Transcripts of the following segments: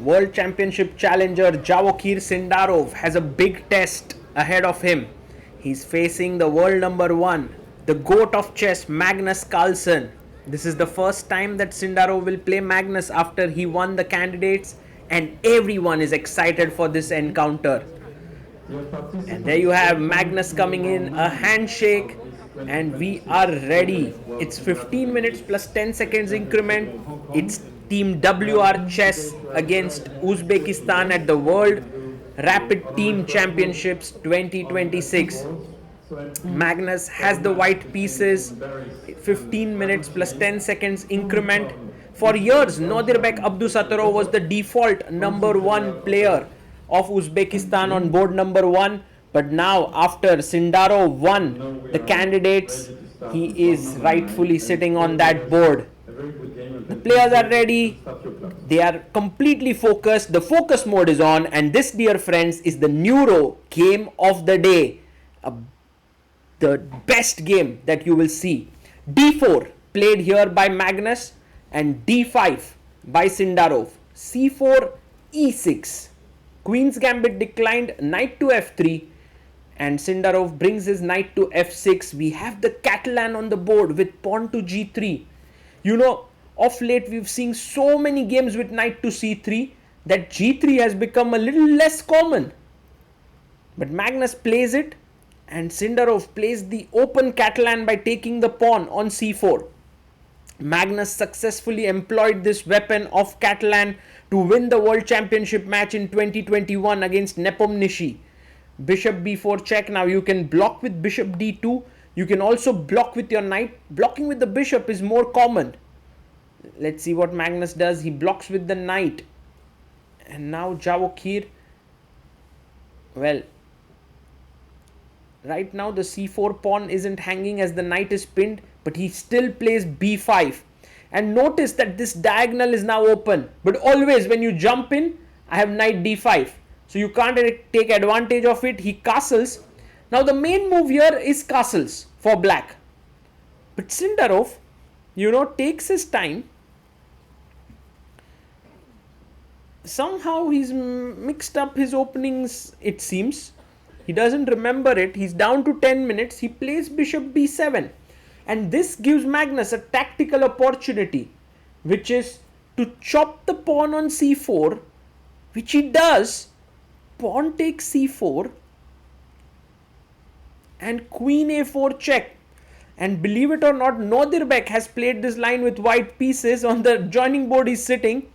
World Championship challenger Javokhir Sindarov has a big test ahead of him. He's facing the world number 1, the GOAT of chess, Magnus Carlsen. This is the first time that Sindarov will play Magnus after he won the candidates, and everyone is excited for this encounter. And there you have Magnus coming in, a handshake, and we are ready. It's 15 minutes plus 10 seconds increment. It's Team WR Chess against Uzbekistan at the World Rapid Team Championships 2026. Magnus has the white pieces, 15 minutes plus 10 seconds increment. For years, Nodirbek Abdusattorov was the default number 1 player of Uzbekistan on board number 1, but now after Sindarov won the candidates, he is rightfully sitting on that board. The players are ready, they are completely focused, the focus mode is on, and this, dear friends, is the Neuro game of the day. The best game that you will see. D4 played here by Magnus and D5 by Sindarov. C4, E6. Queen's Gambit declined, knight to F3, and Sindarov brings his knight to F6. We have the Catalan on the board with pawn to G3. You know, of late we've seen so many games with knight to C3 that G3 has become a little less common. But Magnus plays it, and Sindarov plays the open Catalan by taking the pawn on C4. Magnus successfully employed this weapon of Catalan to win the World Championship match in 2021 against Nepomniachtchi. Bishop b4 check. Now you can block with bishop d2. You can also block with your knight. Blocking with the bishop is more common. Let's see what Magnus does. He blocks with the knight. And now Javokhir. Well, right now the c4 pawn isn't hanging as the knight is pinned, but he still plays b5. And notice that this diagonal is now open. But always when you jump in, I have knight d5. So you can't take advantage of it. He castles. Now the main move here is castles for black. But Sindarov, takes his time. Somehow he's mixed up his openings, it seems. He doesn't remember it. He's down to 10 minutes. He plays bishop b7. And this gives Magnus a tactical opportunity, which is to chop the pawn on c4, which he does. Pawn takes c4 and queen a4 check. And believe it or not, Nodirbek has played this line with white pieces. On the joining board he's sitting.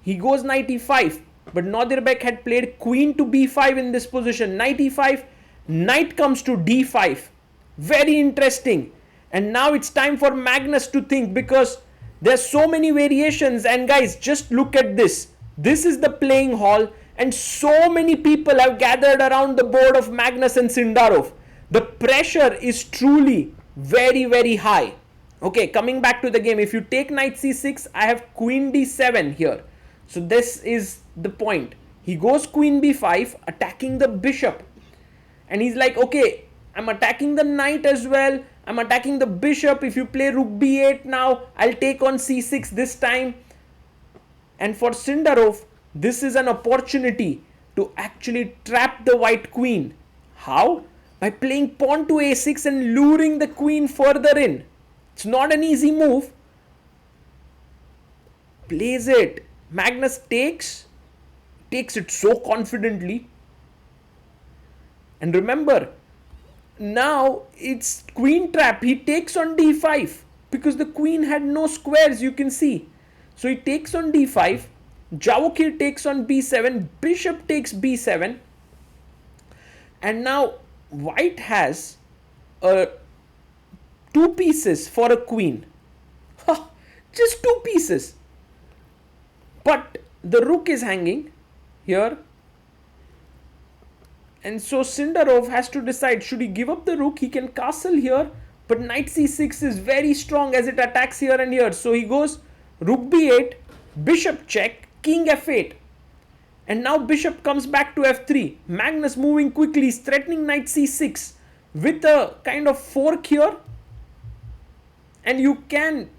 He goes knight e5. But Nodirbek had played queen to b5 in this position. Knight e5, knight comes to d5. Very interesting. And now it's time for Magnus to think, because there's so many variations. And guys, just look at this. This is the playing hall, and so many people have gathered around the board of Magnus and Sindarov. The pressure is truly very, very high. Okay, coming back to the game. If you take knight c6, I have queen d7 here. So this is the point. He goes queen b5, attacking the bishop. And he's like, okay, I'm attacking the knight as well. I'm attacking the bishop. If you play rook b8 now, I'll take on c6 this time. And for Sindarov, this is an opportunity to actually trap the white queen. How? By playing pawn to a6 and luring the queen further in. It's not an easy move. Plays it. Magnus takes it so confidently. And remember, now it's queen trap. He takes on d5 because the queen had no squares, you can see. So he takes on d5. Javokhir takes on b7. Bishop takes b7. And now white has 2 pieces for a queen. Just 2 pieces. But the rook is hanging here. And so Sindarov has to decide, should he give up the rook? He can castle here, but knight c6 is very strong as it attacks here and here. So he goes rook b8, bishop check, king f8. And now bishop comes back to f3. Magnus moving quickly, is threatening knight c6 with a kind of fork here. And you can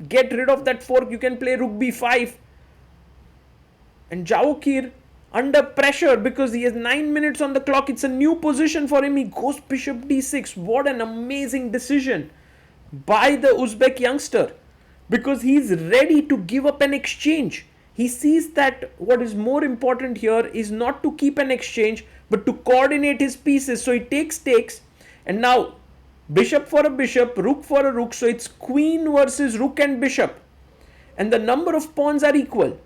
get rid of that fork. You can play rook b5. And Javokhir under pressure because he has 9 minutes on the clock. It's a new position for him. He goes bishop d6. What an amazing decision by the Uzbek youngster, because he's ready to give up an exchange. He sees that what is more important here is not to keep an exchange but to coordinate his pieces. So he takes, and now bishop for a bishop, rook for a rook. So it's queen versus rook and bishop, and the number of pawns are equal.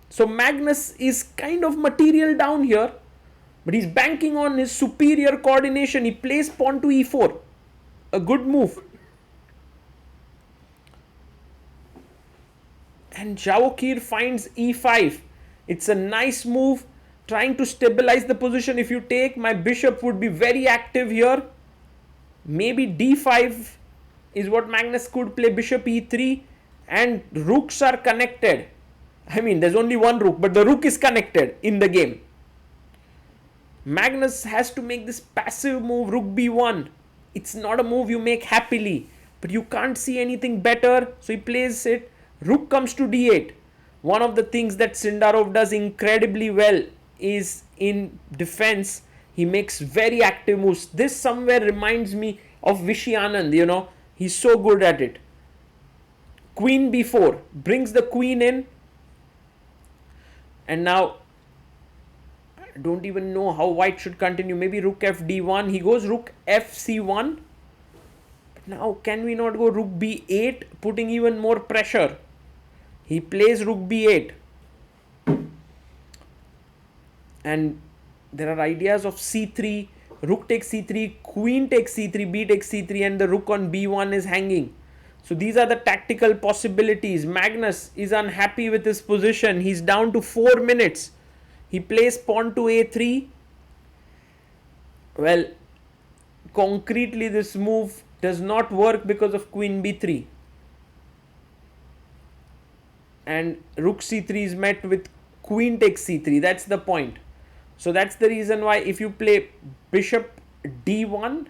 So Magnus is kind of material down here, but he's banking on his superior coordination. He plays pawn to e4, a good move. And Javokhir finds e5. It's a nice move, trying to stabilize the position. If you take, my bishop would be very active here. Maybe d5 is what Magnus could play. Bishop e3, and rooks are connected. I mean, there's only one rook, but the rook is connected in the game. Magnus has to make this passive move, rook b1. It's not a move you make happily, but you can't see anything better, so he plays it. Rook comes to d8. One of the things that Sindarov does incredibly well is in defense, he makes very active moves. This somewhere reminds me of Vishy Anand, he's so good at it. Queen b4 brings the queen in, and now I don't even know how white should continue. Maybe rook f d1. He goes rook f c1. But now can we not go rook b8, putting even more pressure? He plays rook b8. And there are ideas of c3, rook takes c3, queen takes c3, b takes c3, and the rook on b1 is hanging. So these are the tactical possibilities. Magnus is unhappy with his position. He's down to 4 minutes. He plays pawn to a3. Well, concretely this move does not work because of queen b3. And rook c3 is met with queen takes c3. That's the point. So that's the reason why if you play bishop d1,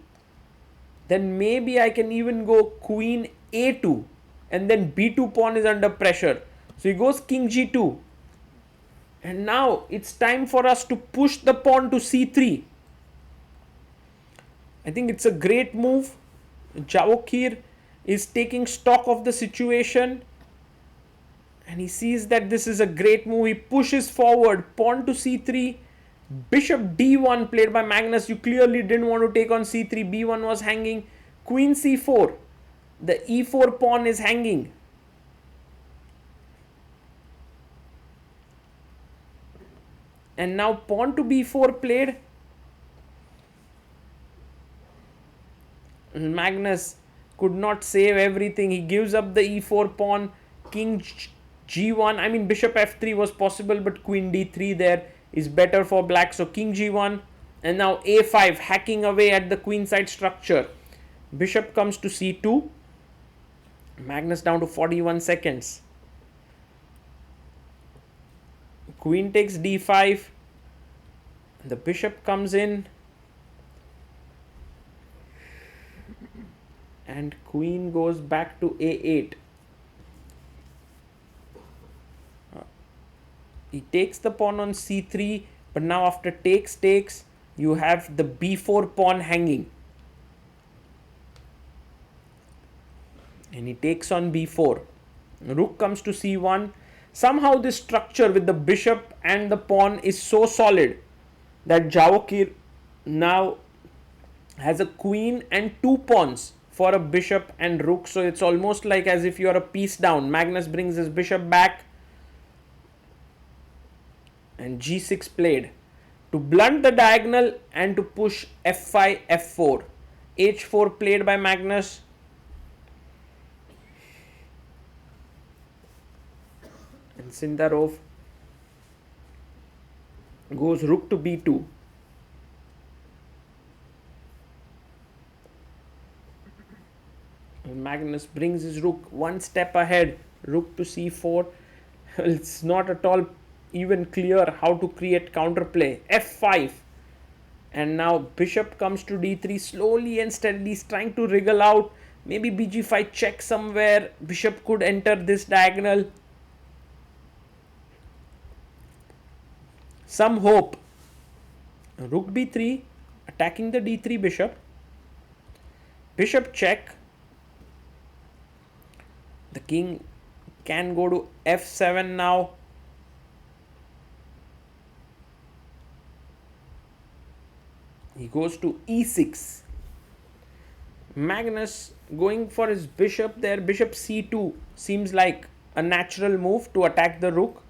then maybe I can even go queen a2, and then b2 pawn is under pressure. So he goes king g2. And now it's time for us to push the pawn to c3. I think it's a great move. Javokhir is taking stock of the situation, and he sees that this is a great move. He pushes forward, pawn to c3, bishop d1 played by Magnus. You clearly didn't want to take on c3, b1 was hanging, queen c4, the e4 pawn is hanging. And now pawn to b4 played. Magnus could not save everything. He gives up the e4 pawn, king g1. I mean, bishop f3 was possible, but queen d3 there is better for black. So king g1, and now a5, hacking away at the queenside structure. Bishop comes to c2. Magnus down to 41 seconds. Queen takes d5. The bishop comes in. And queen goes back to a8. He takes the pawn on c3, but now after takes, you have the b4 pawn hanging. And he takes on b4. Rook comes to c1. Somehow this structure with the bishop and the pawn is so solid that Javokhir now has a queen and 2 pawns for a bishop and rook. So it's almost like as if you are a piece down. Magnus brings his bishop back, and g6 played to blunt the diagonal and to push f5, f4. h4 played by Magnus. And Sindarov goes rook to b2. And Magnus brings his rook one step ahead. Rook to c4. It's not at all even clear how to create counterplay. f5. And now bishop comes to d3. Slowly and steadily he's trying to wriggle out. Maybe bg5 check somewhere. Bishop could enter this diagonal. some hope. Rook b3, attacking the d3 bishop. Bishop check. The king can go to f7 now. He goes to e6. Magnus going for his bishop there. Bishop c2 seems like a natural move to attack the rook.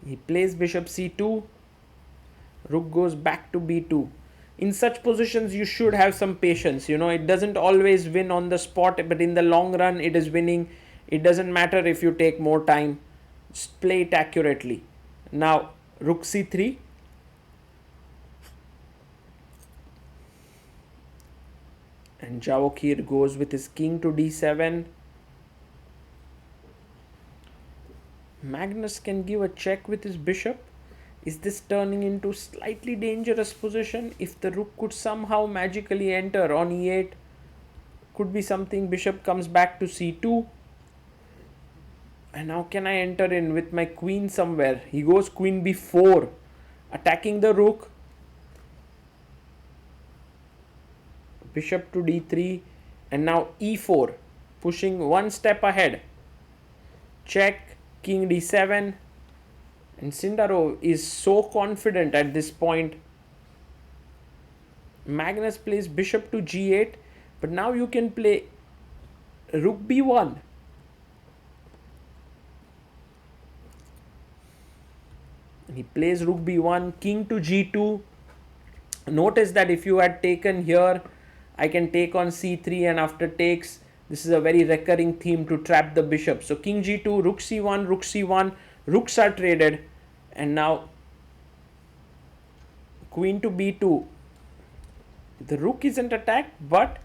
He plays bishop c2. Rook goes back to b2. In such positions, you should have some patience. It doesn't always win on the spot, but in the long run, it is winning. It doesn't matter if you take more time. Just play it accurately. Now, rook c3. And Javokhir goes with his king to d7. Magnus can give a check with his bishop. Is this turning into slightly dangerous position? If the rook could somehow magically enter on e8, could be something. Bishop comes back to c2. And now can I enter in with my queen somewhere? He goes queen b4, attacking the rook. Bishop to d3, and now e4, pushing one step ahead. Check, king d7, and Sindarov is so confident at this point. Magnus plays bishop to g8, but now you can play rook b1. He plays rook b1, king to g2. Notice that if you had taken here, I can take on c3, and after takes, this is a very recurring theme to trap the bishop. So king g2, rook c1, rook c1, rooks are traded, and now queen to b2. The rook isn't attacked, but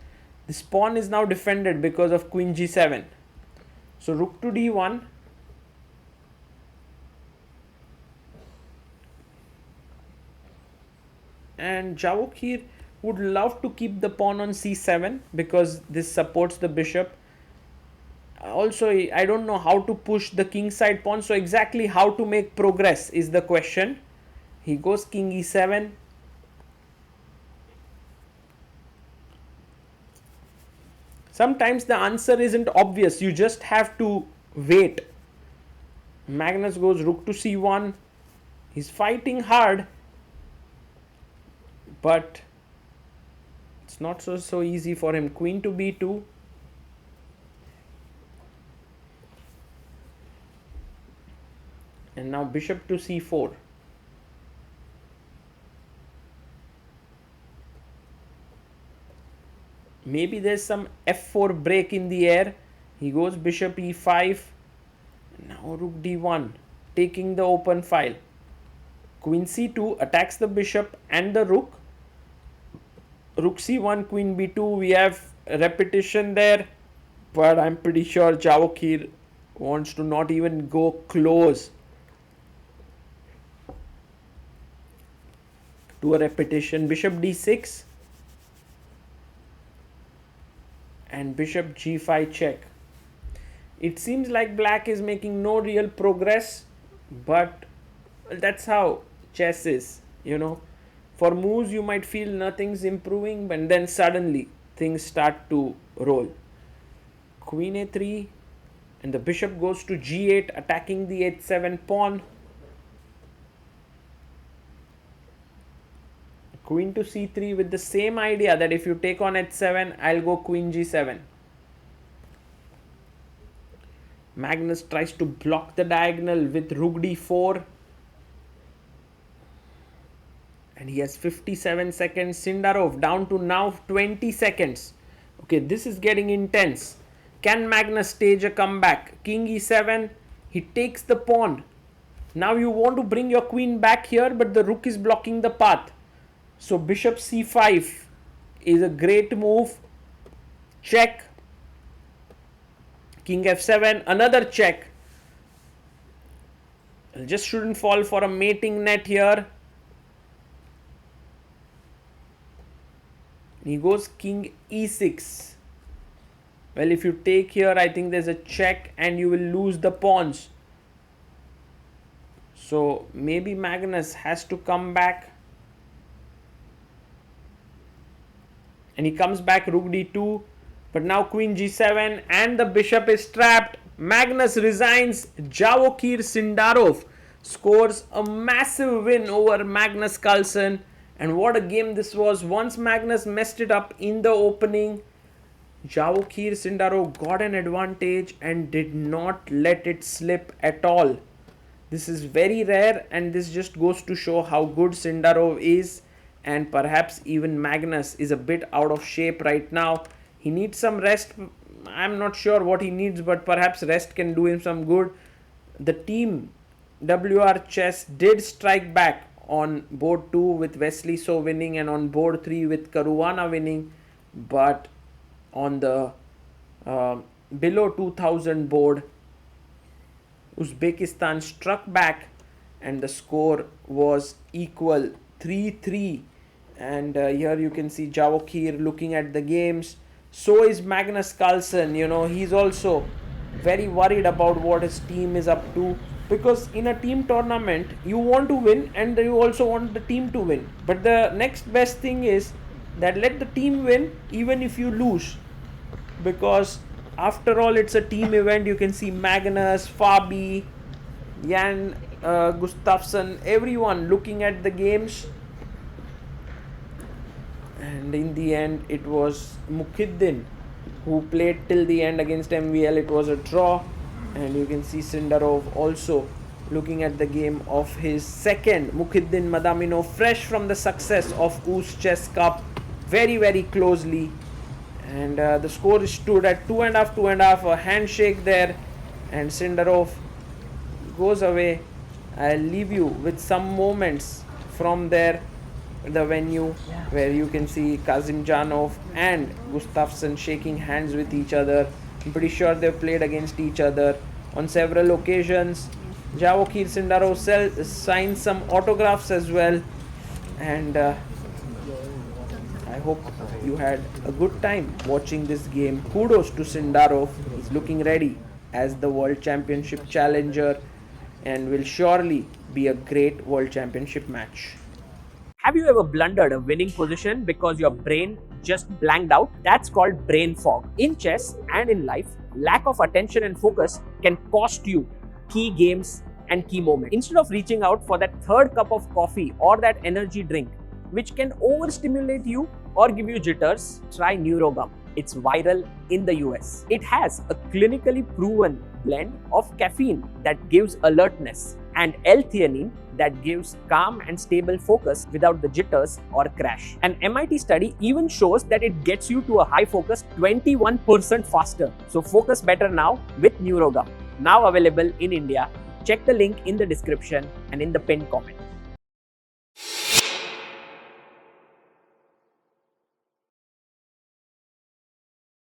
this pawn is now defended because of queen g7. So rook to d1. And Javokhir would love to keep the pawn on c7 because this supports the bishop. Also, I don't know how to push the king side pawn, so exactly how to make progress is the question. He goes king e7. Sometimes the answer isn't obvious, you just have to wait. Magnus goes rook to c1. He's fighting hard, but it's not so easy for him. Queen to b2. And now bishop to c4. Maybe there's some f4 break in the air. He goes bishop e5. Now rook d1, taking the open file. Queen c2 attacks the bishop and the rook. Rook c1, queen b2. We have a repetition there, but I'm pretty sure Javokhir wants to not even go close to a repetition. Bishop d6 and bishop g5 check. It seems like black is making no real progress, but that's how chess is, For moves you might feel nothing's improving, and then suddenly things start to roll. Queen a3, and the bishop goes to g8, attacking the h7 pawn. Queen to c3 with the same idea that if you take on h7, I'll go queen g7. Magnus tries to block the diagonal with rook d4. And he has 57 seconds. Sindarov down to now 20 seconds. Okay, this is getting intense. Can Magnus stage a comeback? King e7. He takes the pawn. Now you want to bring your queen back here, but the rook is blocking the path. So bishop c5 is a great move. Check. King f7. Another check. Just shouldn't fall for a mating net here. He goes king e6. Well, if you take here, I think there's a check and you will lose the pawns. So maybe Magnus has to come back. And he comes back rook d2. But now queen g7 and the bishop is trapped. Magnus resigns. Javokhir Sindarov scores a massive win over Magnus Carlsen. And what a game this was. Once Magnus messed it up in the opening, Javokhir Sindarov got an advantage and did not let it slip at all. This is very rare, and this just goes to show how good Sindarov is, and perhaps even Magnus is a bit out of shape right now. He needs some rest. I'm not sure what he needs, but perhaps rest can do him some good. The team WR Chess did strike back on board 2 with Wesley So winning and on board 3 with Caruana winning, but on the below 2000 board, Uzbekistan struck back and the score was equal 3-3. And here you can see Javokhir looking at the games. So is Magnus Carlsen. He's also very worried about what his team is up to, because in a team tournament you want to win and you also want the team to win, but the next best thing is that let the team win even if you lose, because after all it's a team event. You can see Magnus, Fabi, Jan Gustafsson, everyone looking at the games, and in the end it was Mukhiddin who played till the end against MVL. It was a draw, and you can see Sindarov also looking at the game of his second, Mukhiddin Madamino, fresh from the success of Oos Chess Cup, very closely. And the score stood at 2.5, 2.5, a handshake there, and Sindarov goes away. I'll leave you with some moments from there, the venue, where you can see Kazimjanov and Gustafsson shaking hands with each other. I'm pretty sure they've played against each other on several occasions. Javokhir Sindarov signed some autographs as well, and I hope you had a good time watching this game. Kudos to Sindarov. He's looking ready as the World Championship challenger and will surely be a great World Championship match. Have you ever blundered a winning position because your brain just blanked out? That's called brain fog. In chess and in life, lack of attention and focus can cost you key games and key moments. Instead of reaching out for that third cup of coffee or that energy drink, which can overstimulate you or give you jitters, try NeuroGum. It's viral in the US. It has a clinically proven blend of caffeine that gives alertness and L-theanine that gives calm and stable focus without the jitters or crash. An MIT study even shows that it gets you to a high focus 21% faster. So focus better now with NeuroGum. Now available in India. Check the link in the description and in the pinned comment.